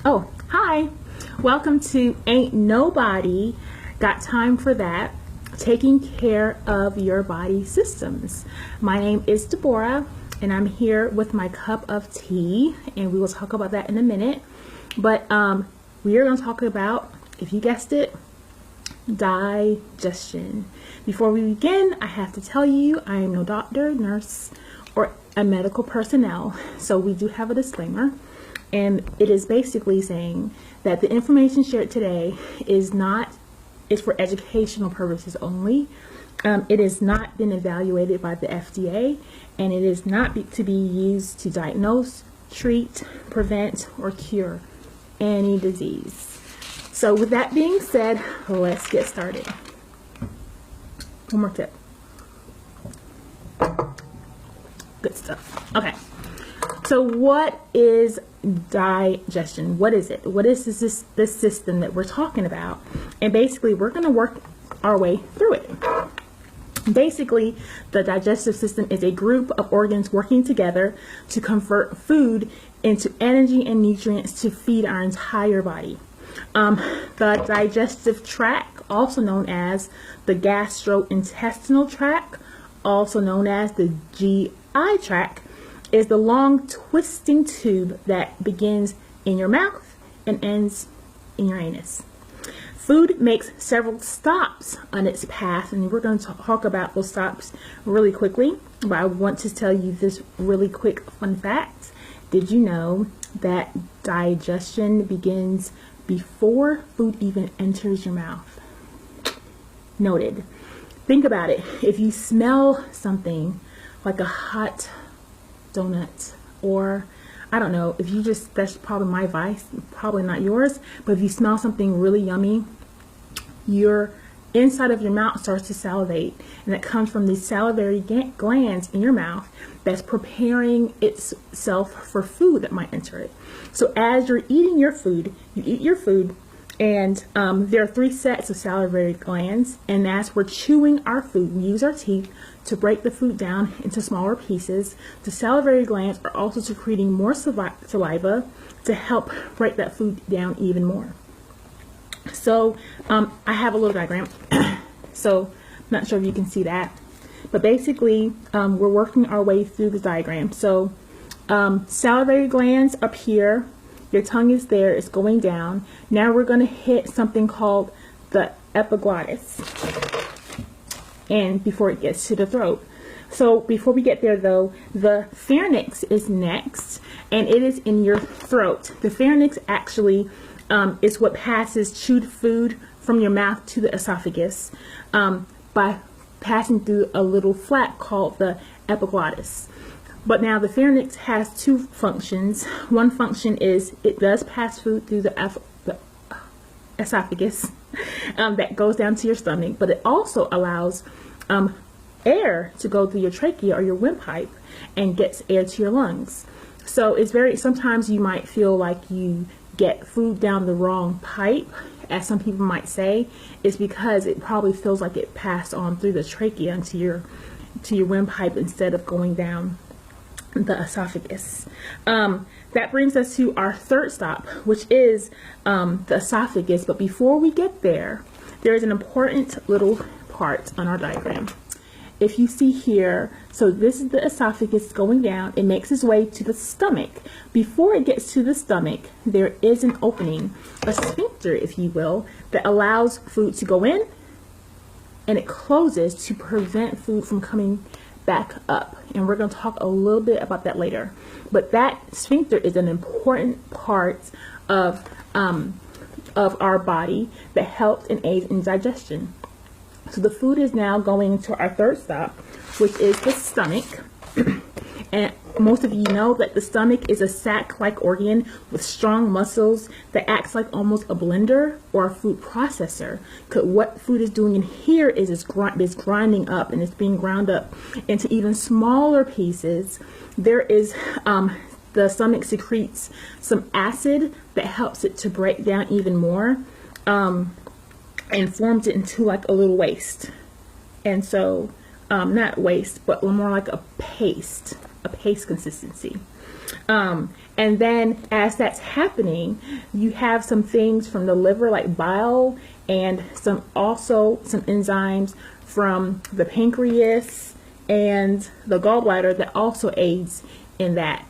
Oh, hi. Welcome to Ain't Nobody Got Time for That, taking care of your body systems. My name is Deborah, and I'm here with my cup of tea, and we will talk about that in a minute. But we are going to talk about, if you guessed it, digestion. Before we begin, I have to tell you I am no doctor, nurse, or a medical personnel, so we do have a disclaimer. And it is basically saying that the information shared today is for educational purposes only. It has not been evaluated by the FDA, and it is not to be used to diagnose, treat, prevent, or cure any disease. So with that being said, let's get started. One more tip. Good stuff. Okay. So what is digestion? What is it? What is this system that we're talking about? And basically, we're going to work our way through it. Basically, the digestive system is a group of organs working together to convert food into energy and nutrients to feed our entire body. The digestive tract, also known as the gastrointestinal tract, also known as the GI tract, is the long twisting tube that begins in your mouth and ends in your anus. Food makes several stops on its path, and we're going to talk about those stops really quickly, but I want to tell you this really quick fun fact. Did you know that digestion begins before food even enters your mouth? Noted. Think about it. If you smell something like a hot donut, or I don't know, if you just, that's probably my vice, probably not yours, but if you smell something really yummy, your inside of your mouth starts to salivate, and it comes from these salivary glands in your mouth that's preparing itself for food that might enter it. So as you're eating your food, you eat your food, and there are 3 sets of salivary glands, and as we're chewing our food, we use our teeth to break the food down into smaller pieces. The salivary glands are also secreting more saliva to help break that food down even more. So I have a little diagram, so I'm not sure if you can see that, but basically we're working our way through the diagram. So salivary glands up here, your tongue is there, it's going down. Now we're going to hit something called the epiglottis, and before it gets to the throat. So before we get there though, the pharynx is next, and it is in your throat. The pharynx actually is what passes chewed food from your mouth to the esophagus by passing through a little flap called the epiglottis. But now the pharynx has 2 functions. One function is it does pass food through the esophagus that goes down to your stomach, but it also allows air to go through your trachea or your windpipe and gets air to your lungs. So it's sometimes you might feel like you get food down the wrong pipe, as some people might say. It's because it probably feels like it passed on through the trachea into your windpipe instead of going down the esophagus. That brings us to our third stop, which is the esophagus. But before we get there, there is an important little part on our diagram. If you see here, so this is the esophagus going down. It makes its way to the stomach. Before it gets to the stomach, there is an opening, a sphincter, if you will, that allows food to go in, and it closes to prevent food from coming back up. And we're going to talk a little bit about that later. But that sphincter is an important part of our body that helps and aids in digestion. So the food is now going to our third stop, which is the stomach. And most of you know that the stomach is a sac-like organ with strong muscles that acts like almost a blender or a food processor. Because what food is doing in here is it's grinding up, and it's being ground up into even smaller pieces. There is the stomach secretes some acid that helps it to break down even more. And forms it into like a little waste. And so not waste, but more like a paste consistency. And then as that's happening, you have some things from the liver like bile, and some enzymes from the pancreas and the gallbladder that also aids in that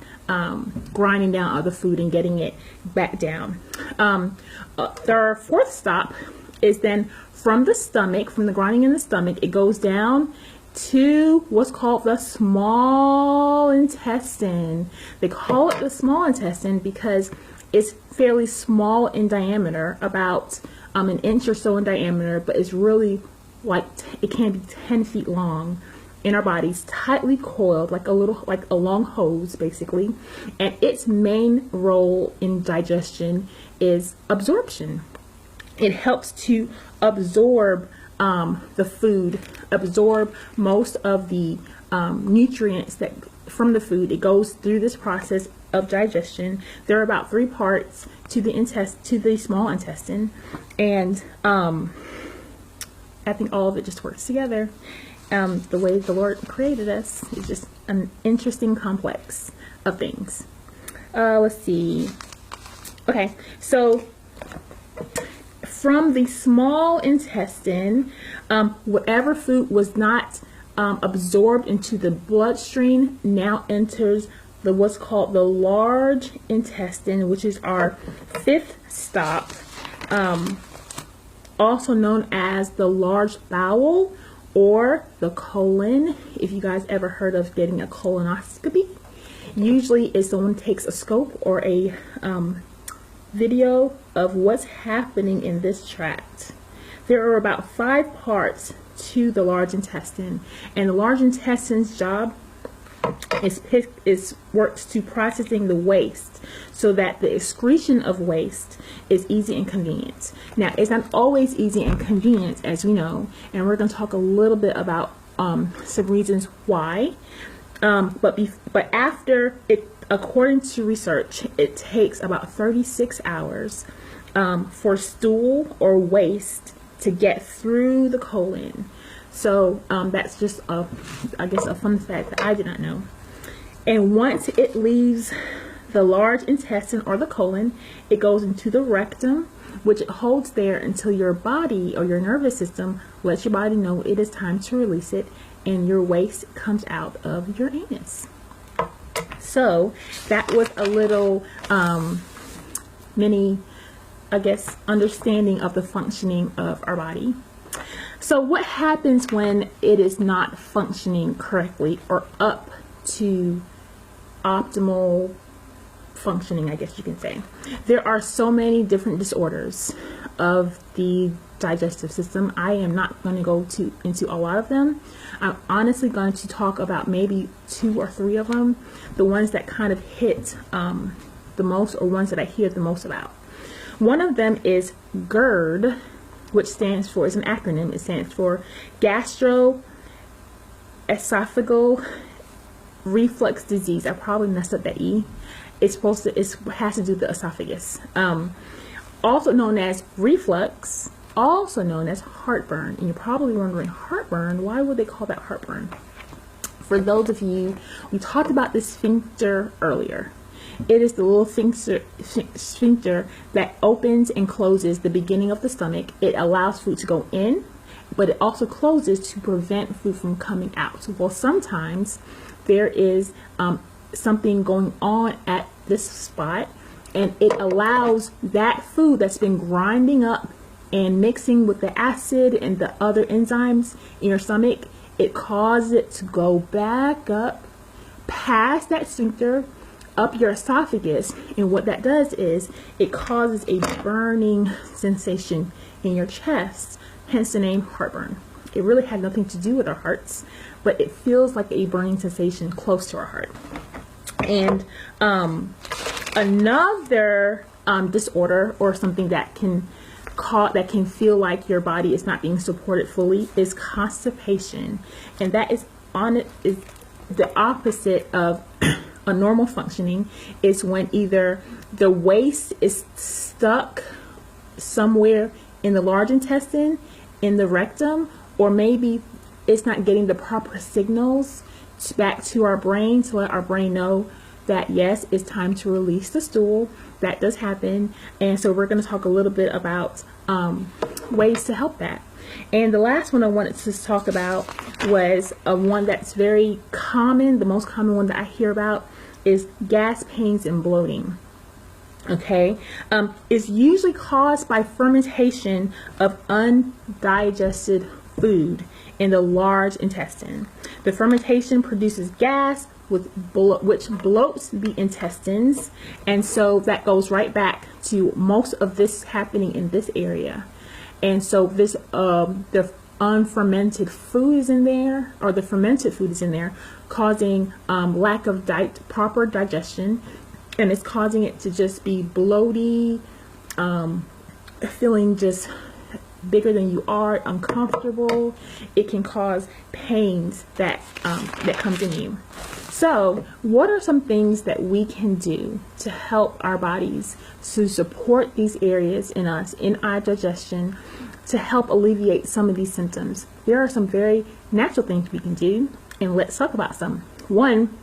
grinding down of the food and getting it back down. Our fourth stop is then from the stomach, from the grinding in the stomach, it goes down to what's called the small intestine. They call it the small intestine because it's fairly small in diameter, about an inch or so in diameter, but it's really like it can be 10 feet long in our bodies, tightly coiled like a long hose basically. And its main role in digestion is absorption. It helps to absorb the food, absorb most of the nutrients that from the food. It goes through this process of digestion. There are about 3 parts to the small intestine, and I think all of it just works together. The way the Lord created us is just an interesting complex of things. Let's see. Okay, so from the small intestine, whatever food was not absorbed into the bloodstream now enters what's called the large intestine, which is our 5th stop, also known as the large bowel or the colon. If you guys ever heard of getting a colonoscopy, usually it's someone takes a scope or a video of what's happening in this tract. There are about 5 parts to the large intestine, and the large intestine's job is works to processing the waste so that the excretion of waste is easy and convenient. Now, it's not always easy and convenient, as we know, and we're going to talk a little bit about some reasons why. But after it, according to research, it takes about 36 hours for stool or waste to get through the colon. So that's just I guess a fun fact that I did not know. And once it leaves the large intestine or the colon, it goes into the rectum, which it holds there until your body or your nervous system lets your body know it is time to release it, and your waste comes out of your anus. So that was a little mini, I guess, understanding of the functioning of our body. So what happens when it is not functioning correctly or up to optimal functioning, I guess you can say? There are so many different disorders of the digestive system. I am not going to go into a lot of them. I'm honestly going to talk about maybe 2 or 3 of them, the ones that kind of hit the most, or ones that I hear the most about. One of them is GERD, which stands for, it's an acronym, it stands for gastroesophageal reflux disease. I probably messed up that E. It has to do with the esophagus. Also known as reflux, also known as heartburn. And you're probably wondering, heartburn, why would they call that heartburn? For those of you, we talked about the sphincter earlier. It is the little sphincter that opens and closes the beginning of the stomach. It allows food to go in, but it also closes to prevent food from coming out. Well, sometimes there is something going on at this spot, and it allows that food that's been grinding up and mixing with the acid and the other enzymes in your stomach, it causes it to go back up past that sphincter, up your esophagus, and what that does is it causes a burning sensation in your chest, hence the name heartburn. It really had nothing to do with our hearts, but it feels like a burning sensation close to our heart. And another disorder, or something that can feel like your body is not being supported fully, is constipation, and that is the opposite of a normal functioning. Is when either the waste is stuck somewhere in the large intestine, in the rectum, or maybe it's not getting the proper signals back to our brain to let our brain know that yes, it's time to release the stool. That does happen. And so we're going to talk a little bit about ways to help that. And the last one I wanted to talk about was one that's very common. The most common one that I hear about is gas, pains, and bloating. Okay, it's usually caused by fermentation of undigested food in the large intestine. The fermentation produces gas which bloats the intestines, and so that goes right back to most of this happening in this area. And so this the unfermented food is in there, or the fermented food is in there, causing lack of proper digestion. And it's causing it to just be bloaty, feeling just bigger than you are, uncomfortable. It can cause pains that comes in you. So what are some things that we can do to help our bodies to support these areas in us, in our digestion, to help alleviate some of these symptoms? There are some very natural things we can do, and let's talk about some. One,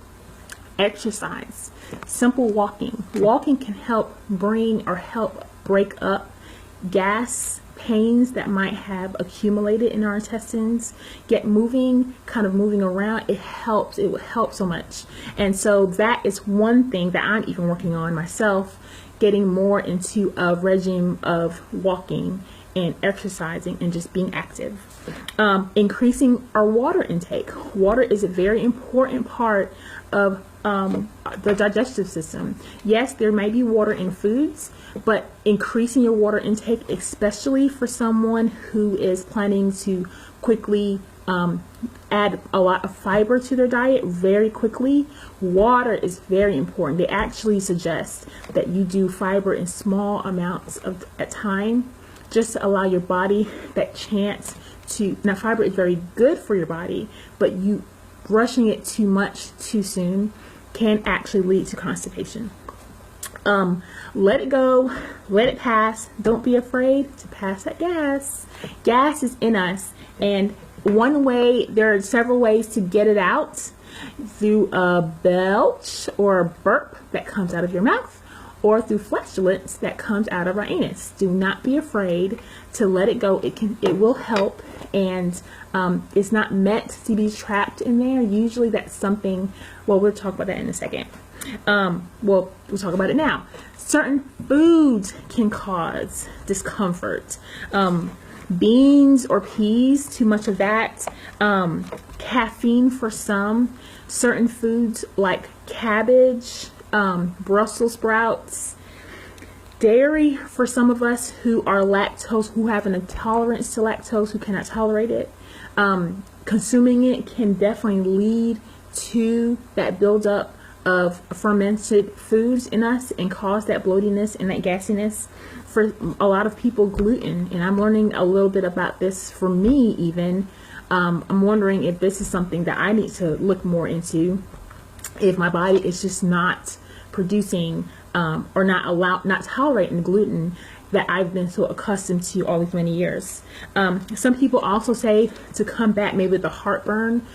exercise. Simple walking. Walking can help break up gas, pains that might have accumulated in our intestines. Get moving, kind of moving around. It helps. It will help so much. And so that is one thing that I'm even working on myself, getting more into a regime of walking and exercising and just being active. Increasing our water intake. Water is a very important part of the digestive system. Yes, there may be water in foods, but increasing your water intake, especially for someone who is planning to quickly add a lot of fiber to their diet very quickly, water is very important. They actually suggest that you do fiber in small amounts at time, just to allow your body that chance to. Now, fiber is very good for your body, but you rushing it too much too soon can actually lead to constipation. Let it go, let it pass. Don't be afraid to pass that gas. Gas is in us, and one way, there are several ways to get it out: through a belch or a burp that comes out of your mouth, or through flatulence that comes out of our anus. Do not be afraid to let it go. It will help, and it's not meant to be trapped in there. Usually that's something, well, we'll talk about that in a second. We'll talk about it now. Certain foods can cause discomfort. Beans or peas, too much of that. Caffeine for some. Certain foods like cabbage, Brussels sprouts, dairy for some of us who are lactose, who have an intolerance to lactose, who cannot tolerate it. Consuming it can definitely lead to that buildup of fermented foods in us and cause that bloatiness and that gassiness. For a lot of people, gluten, and I'm learning a little bit about this for me even. I'm wondering if this is something that I need to look more into, if my body is just not producing or not tolerating gluten that I've been so accustomed to all these many years. Some people also say to combat maybe the heartburn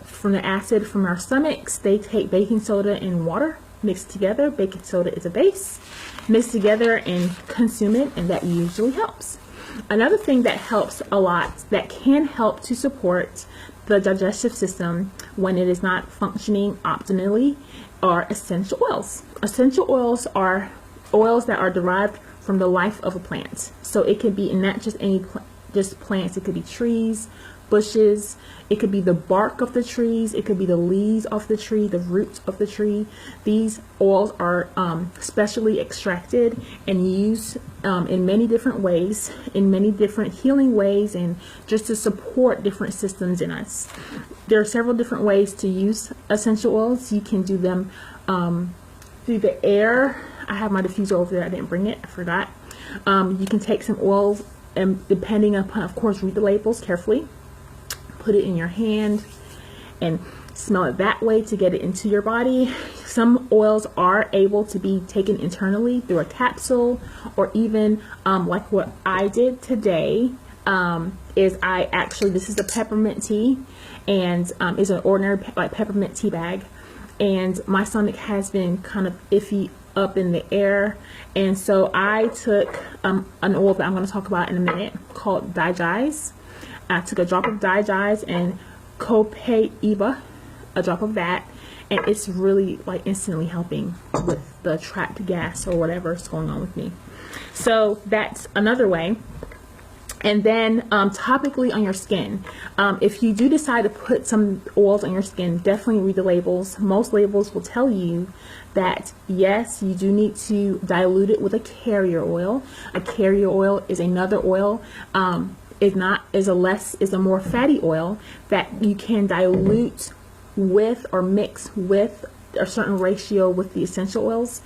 from the acid from our stomachs, they take baking soda and water mixed together. Baking soda is a base. Mix together and consume it, and that usually helps. Another thing that helps a lot, that can help to support the digestive system when it is not functioning optimally, are essential oils. Essential oils are oils that are derived from the life of a plant. So it could be not just just plants. It could be trees, bushes. It could be the bark of the trees. It could be the leaves of the tree, the roots of the tree. These oils are specially extracted and used in many different ways, in many different healing ways, and just to support different systems in us. There are several different ways to use essential oils. You can do them through the air. I have my diffuser over there. I didn't bring it. I forgot. You can take some oils, and depending upon, of course, read the labels carefully. Put it in your hand and smell it that way to get it into your body. Some oils are able to be taken internally through a capsule, or even like what I did today is this is the peppermint tea, and is an ordinary like peppermint tea bag. and my stomach has been kind of iffy up in the air, and so I took an oil that I'm going to talk about in a minute called Digest. I took a drop of Digest and Copaiba, a drop of that, and it's really like instantly helping with the trapped gas or whatever's going on with me. So that's another way. And then topically on your skin, if you do decide to put some oils on your skin, definitely read the labels. Most labels will tell you that yes, you do need to dilute it with a carrier oil. A carrier oil is another oil, is a more fatty oil that you can dilute with or mix with a certain ratio with the essential oils.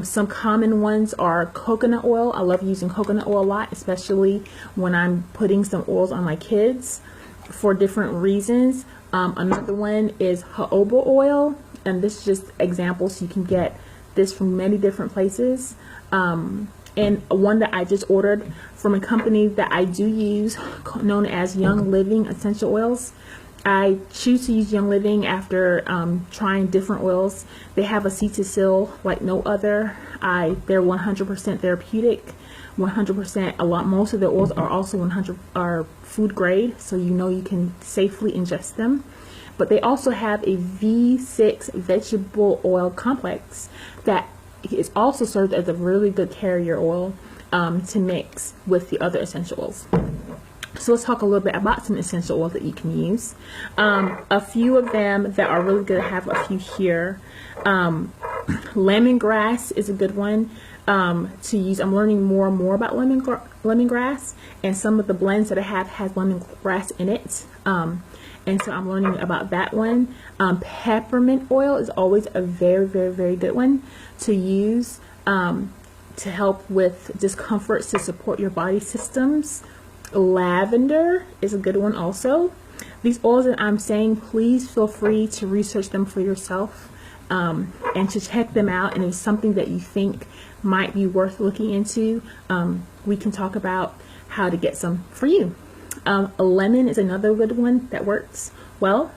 Some common ones are coconut oil. I love using coconut oil a lot, especially when I'm putting some oils on my kids for different reasons. Another one is jojoba oil, and this is just examples. You can get this from many different places. And one that I just ordered from a company that I do use, known as Young Living Essential Oils. I choose to use Young Living after trying different oils. They have a cetisil like no other. They're 100% therapeutic, 100%. Most of the oils are also 100% food grade, so you know you can safely ingest them. But they also have a V6 vegetable oil complex that is also served as a really good carrier oil to mix with the other essential oils. So let's talk a little bit about some essential oils that you can use. A few of them that are really good, I have a few here. Lemongrass is a good one to use. I'm learning more and more about lemongrass, and some of the blends that I have has lemongrass in it. And so I'm learning about that one. Peppermint oil is always a very, very, very good one to use to help with discomforts, to support your body systems. Lavender is a good one also. These oils that I'm saying, please feel free to research them for yourself and to check them out. And if it's something that you think might be worth looking into, we can talk about how to get some for you. A lemon is another good one that works well.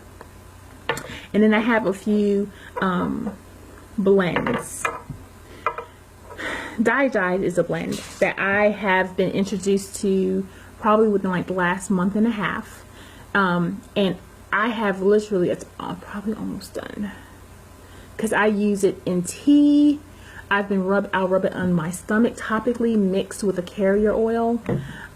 And then I have a few blends. Digest is a blend that I have been introduced to probably within like the last month and a half, and I have literally, it's probably almost done, because I use it in tea. I'll rub it on my stomach topically mixed with a carrier oil.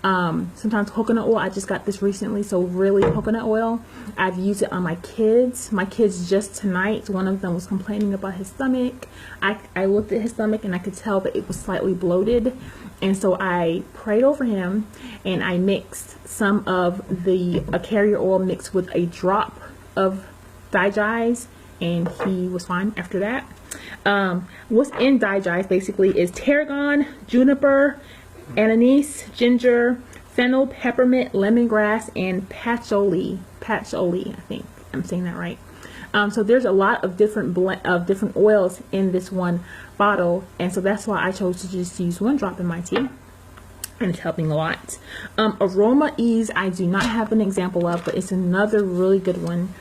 Sometimes coconut oil. I just got this recently, so really coconut oil. I've used it on my kids. My kids just tonight, one of them was complaining about his stomach. I looked at his stomach and I could tell that it was slightly bloated. And so I prayed over him and I mixed some of a carrier oil mixed with a drop of Digest, and he was fine after that. What's in Digest basically is tarragon, juniper, anise, ginger, fennel, peppermint, lemongrass, and patchouli. Patchouli, I think I'm saying that right. So there's a lot of different oils in this one bottle, and so that's why I chose to just use one drop in my tea, and it's helping a lot. Aroma Ease, I do not have an example of, but it's another really good one.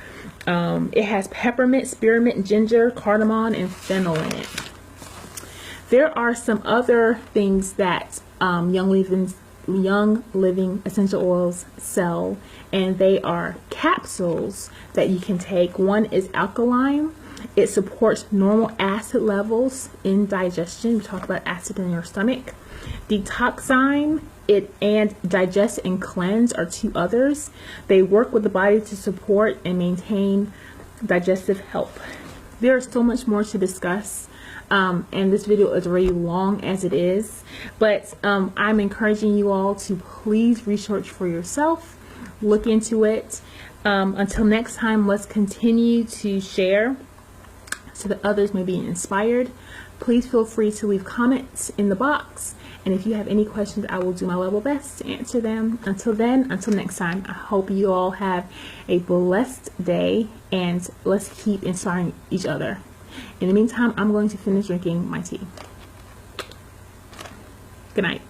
It has peppermint, spearmint, ginger, cardamom, and fennel in it. There are some other things that Young Living essential oils sell, and they are capsules that you can take. One is alkaline. It supports normal acid levels in digestion. We talk about acid in your stomach. Detoxine and Digest and Cleanse are two others. They work with the body to support and maintain digestive health. There is so much more to discuss, and this video is already long as it is, but I'm encouraging you all to please research for yourself, look into it. Until next time, let's continue to share so that others may be inspired. Please feel free to leave comments in the box, and if you have any questions, I will do my level best to answer them. Until then, until next time, I hope you all have a blessed day, and let's keep inspiring each other. In the meantime, I'm going to finish drinking my tea. Good night.